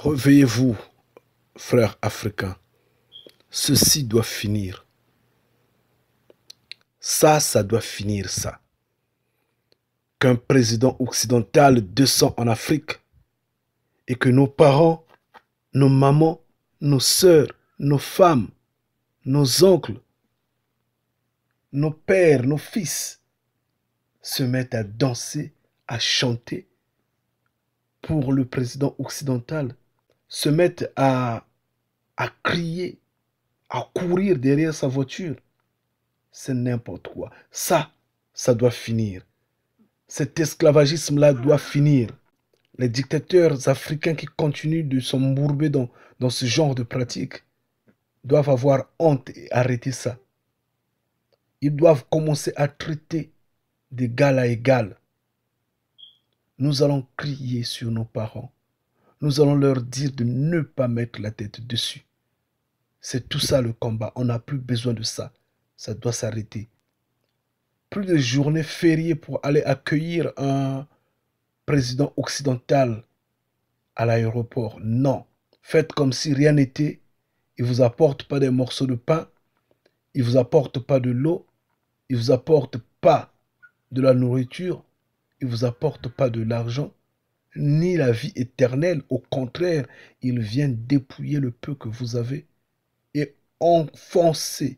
Réveillez-vous, frères africains. Ceci doit finir. Ça doit finir, ça. Qu'un président occidental descend en Afrique et que nos parents, nos mamans, nos sœurs, nos femmes, nos oncles, nos pères, nos fils se mettent à danser, à chanter pour le président occidental, se mettent à crier, à courir derrière sa voiture. C'est n'importe quoi. Ça doit finir. Cet esclavagisme-là doit finir. Les dictateurs africains qui continuent de s'embourber dans ce genre de pratiques doivent avoir honte et arrêter ça. Ils doivent commencer à traiter d'égal à égal. Nous allons crier sur nos parents. Nous allons leur dire de ne pas mettre la tête dessus. C'est tout ça le combat. On n'a plus besoin de ça. Ça doit s'arrêter. Plus de journées fériées pour aller accueillir un président occidental à l'aéroport. Non. Faites comme si rien n'était. Il ne vous apporte pas des morceaux de pain. Il ne vous apporte pas de l'eau. Il ne vous apporte pas de la nourriture. Il ne vous apporte pas de l'argent. Ni la vie éternelle. Au contraire, il vient dépouiller le peu que vous avez et enfoncer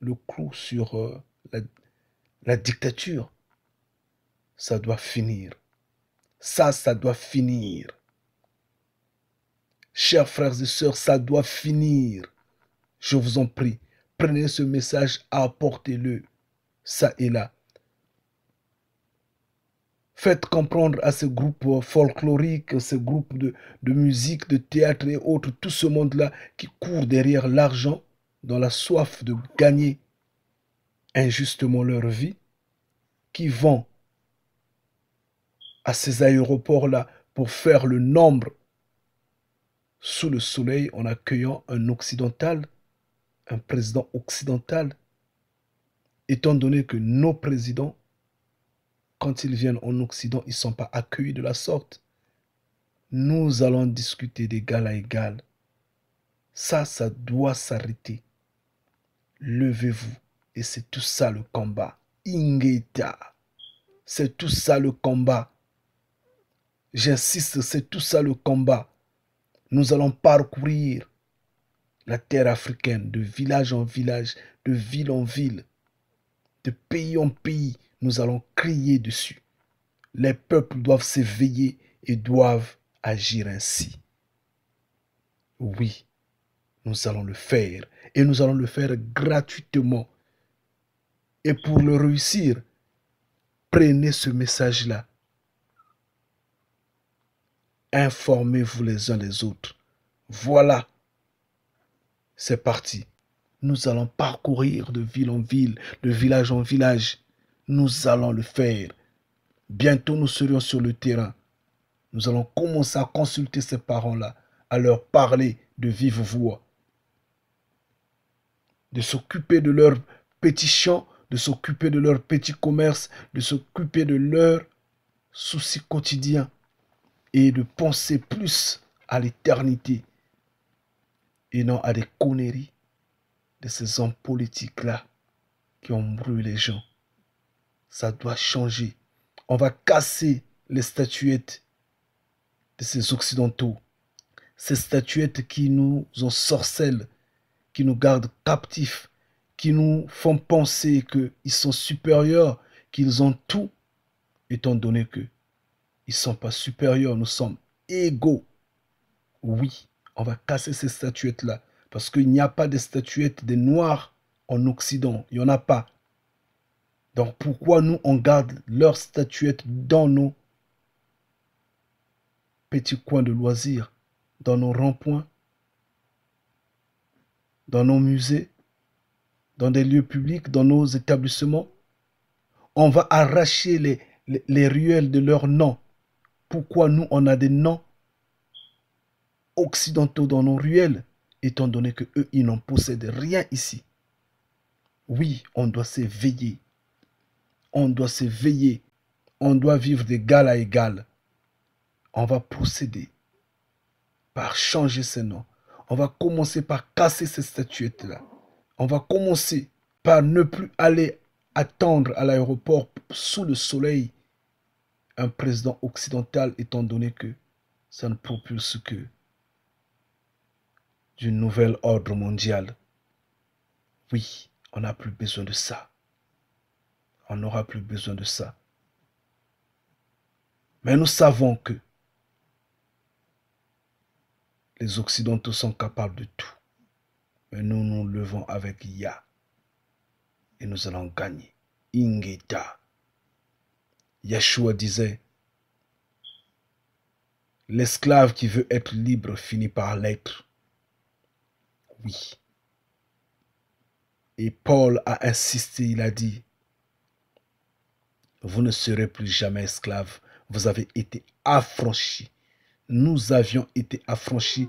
le clou sur la dictature. Ça doit finir. Ça doit finir. Chers frères et sœurs, ça doit finir. Je vous en prie, prenez ce message, apportez-le, ça et là. Faites comprendre à ces groupes folkloriques, ces groupes de musique, de théâtre et autres, tout ce monde-là qui court derrière l'argent, dans la soif de gagner injustement leur vie, qui vont à ces aéroports-là pour faire le nombre sous le soleil en accueillant un occidental, un président occidental, étant donné que nos présidents, quand ils viennent en Occident, ils ne sont pas accueillis de la sorte. Nous allons discuter d'égal à égal. Ça doit s'arrêter. Levez-vous. Et c'est tout ça le combat. Ingeta. C'est tout ça le combat. J'insiste, c'est tout ça le combat. Nous allons parcourir la terre africaine de village en village, de ville en ville, de pays en pays. Nous allons crier dessus. Les peuples doivent s'éveiller et doivent agir ainsi. Oui, nous allons le faire. Et nous allons le faire gratuitement. Et pour le réussir, prenez ce message-là. Informez-vous les uns les autres. Voilà. C'est parti. Nous allons parcourir de ville en ville, de village en village. Nous allons le faire. Bientôt, nous serons sur le terrain. Nous allons commencer à consulter ces parents-là, à leur parler de vive voix, de s'occuper de leurs petits champs, de s'occuper de leurs petits commerces, de s'occuper de leurs soucis quotidiens et de penser plus à l'éternité et non à des conneries de ces hommes politiques-là qui ont brûlé les gens. Ça doit changer. On va casser les statuettes de ces occidentaux. Ces statuettes qui nous ensorcellent, qui nous gardent captifs, qui nous font penser qu'ils sont supérieurs, qu'ils ont tout, étant donné qu'ils ne sont pas supérieurs, nous sommes égaux. Oui, on va casser ces statuettes-là, parce qu'il n'y a pas de statuettes des Noirs en Occident, il n'y en a pas. Donc pourquoi nous, on garde leurs statuettes dans nos petits coins de loisirs, dans nos ronds-points, dans nos musées, dans des lieux publics, dans nos établissements? On va arracher les ruelles de leurs noms. Pourquoi nous, on a des noms occidentaux dans nos ruelles, étant donné que eux, ils n'en possèdent rien ici. Oui, on doit s'éveiller. On doit s'éveiller. On doit vivre d'égal à égal. On va procéder par changer ces noms. On va commencer par casser ces statuettes-là. On va commencer par ne plus aller attendre à l'aéroport sous le soleil un président occidental, étant donné que ça ne propulse que du nouvel ordre mondial. Oui, on n'a plus besoin de ça. On n'aura plus besoin de ça. Mais nous savons que les Occidentaux sont capables de tout. Mais nous nous levons avec Ya. Et nous allons gagner. Ingeta. Yeshua disait, l'esclave qui veut être libre finit par l'être. Oui. Et Paul a insisté, il a dit, vous ne serez plus jamais esclaves. Vous avez été affranchis. Nous avions été affranchis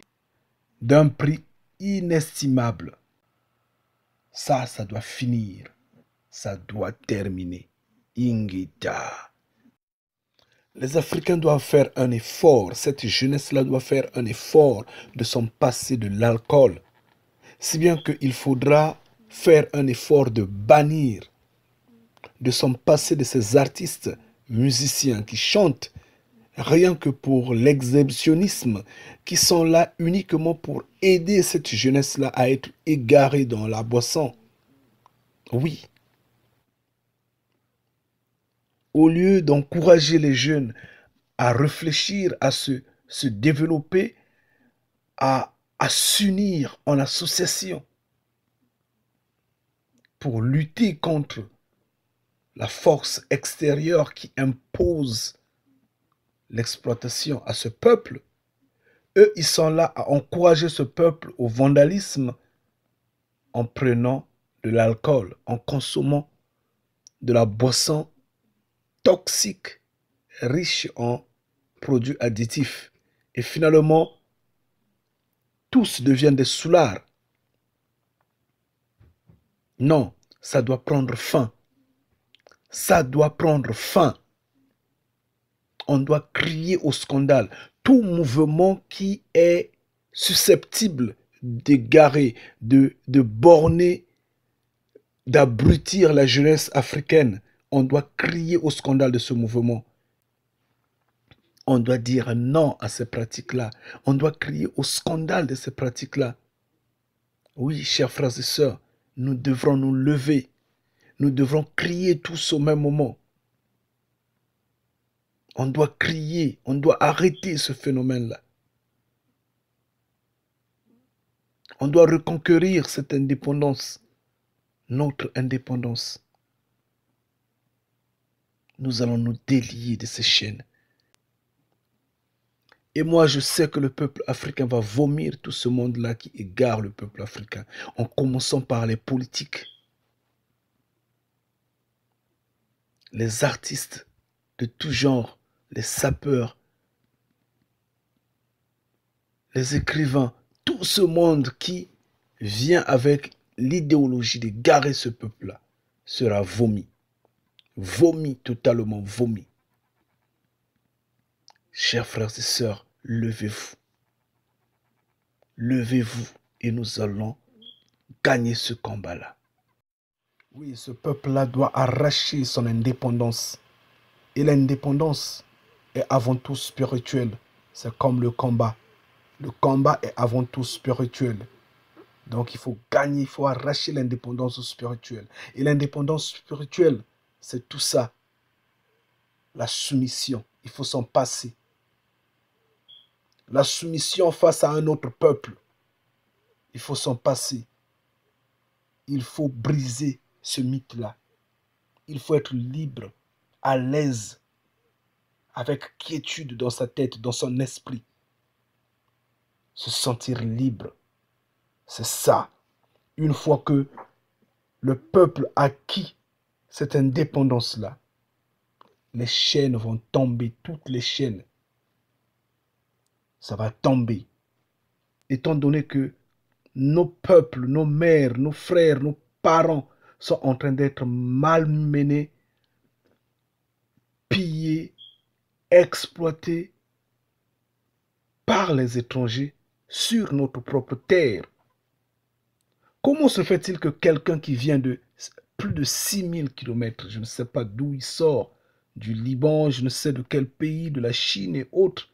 d'un prix inestimable. Ça doit finir. Ça doit terminer. Ingita. Les Africains doivent faire un effort. Cette jeunesse-là doit faire un effort de s'en passer de l'alcool. Si bien qu'il faudra faire un effort de bannir, de s'en passer de ces artistes, musiciens qui chantent rien que pour l'exhibitionnisme, qui sont là uniquement pour aider cette jeunesse-là à être égarée dans la boisson. Oui. Au lieu d'encourager les jeunes à réfléchir, à se développer, à s'unir en association pour lutter contre la force extérieure qui impose l'exploitation à ce peuple, eux, ils sont là à encourager ce peuple au vandalisme en prenant de l'alcool, en consommant de la boisson toxique, riche en produits additifs. Et finalement, tous deviennent des soulards. Non, ça doit prendre fin. Ça doit prendre fin. On doit crier au scandale. Tout mouvement qui est susceptible d'égarer, de borner, d'abrutir la jeunesse africaine, on doit crier au scandale de ce mouvement. On doit dire non à ces pratiques-là. On doit crier au scandale de ces pratiques-là. Oui, chers frères et sœurs, nous devrons nous lever. Nous devrons crier tous au même moment. On doit crier, on doit arrêter ce phénomène-là. On doit reconquérir cette indépendance, notre indépendance. Nous allons nous délier de ces chaînes. Et moi, je sais que le peuple africain va vomir tout ce monde-là qui égare le peuple africain, en commençant par les politiques, les artistes de tout genre, les sapeurs, les écrivains, tout ce monde qui vient avec l'idéologie d'égarer ce peuple-là sera vomi. Vomi, totalement vomi. Chers frères et sœurs, levez-vous. Levez-vous et nous allons gagner ce combat-là. Oui, ce peuple-là doit arracher son indépendance. Et l'indépendance est avant tout spirituelle. C'est comme le combat. Le combat est avant tout spirituel. Donc il faut gagner, il faut arracher l'indépendance spirituelle. Et l'indépendance spirituelle, c'est tout ça. La soumission, il faut s'en passer. La soumission face à un autre peuple, il faut s'en passer. Il faut briser ce mythe-là. Il faut être libre, à l'aise, avec quiétude dans sa tête, dans son esprit. Se sentir libre. C'est ça. Une fois que le peuple a acquis cette indépendance-là, Les chaînes vont tomber, toutes les chaînes. Ça va tomber. Étant donné que nos peuples, nos mères, nos frères, nos parents sont en train d'être malmenés, pillés, exploités par les étrangers sur notre propre terre. Comment se fait-il que quelqu'un qui vient de plus de 6000 kilomètres, je ne sais pas d'où il sort, du Liban, je ne sais de quel pays, de la Chine et autres,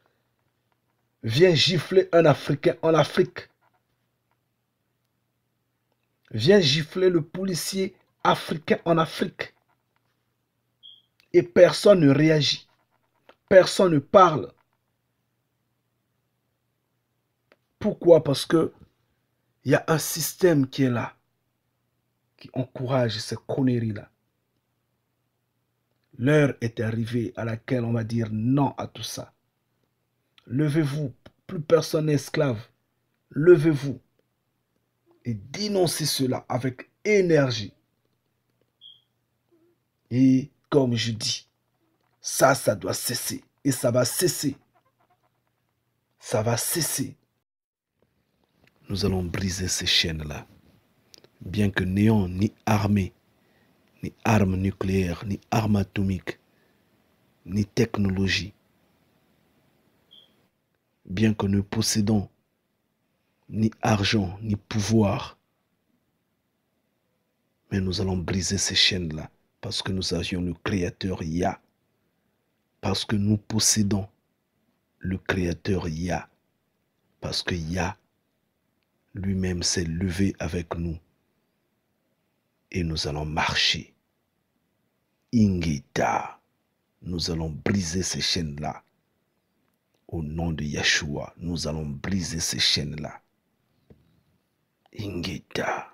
vient gifler un Africain en Afrique, vient gifler le policier africain en Afrique, et personne ne réagit, personne ne parle. Pourquoi? Parce que il y a un système qui est là, qui encourage ces conneries-là. L'heure est arrivée à laquelle on va dire non à tout ça. Levez-vous, plus personne n'est esclave. Levez-vous et dénoncez cela avec énergie. Et comme je dis, ça doit cesser. Et ça va cesser. Ça va cesser. Nous allons briser ces chaînes-là. Bien que n'ayant ni armée, ni armes nucléaires, ni armes atomiques, ni technologie, bien que ne possédons ni argent, ni pouvoir, mais nous allons briser ces chaînes-là parce que nous avions le Créateur Yah, parce que nous possédons le Créateur Yah, parce que Yah lui-même s'est levé avec nous et nous allons marcher. Ingita, nous allons briser ces chaînes-là. Au nom de Yeshua, nous allons briser ces chaînes-là. Ingita.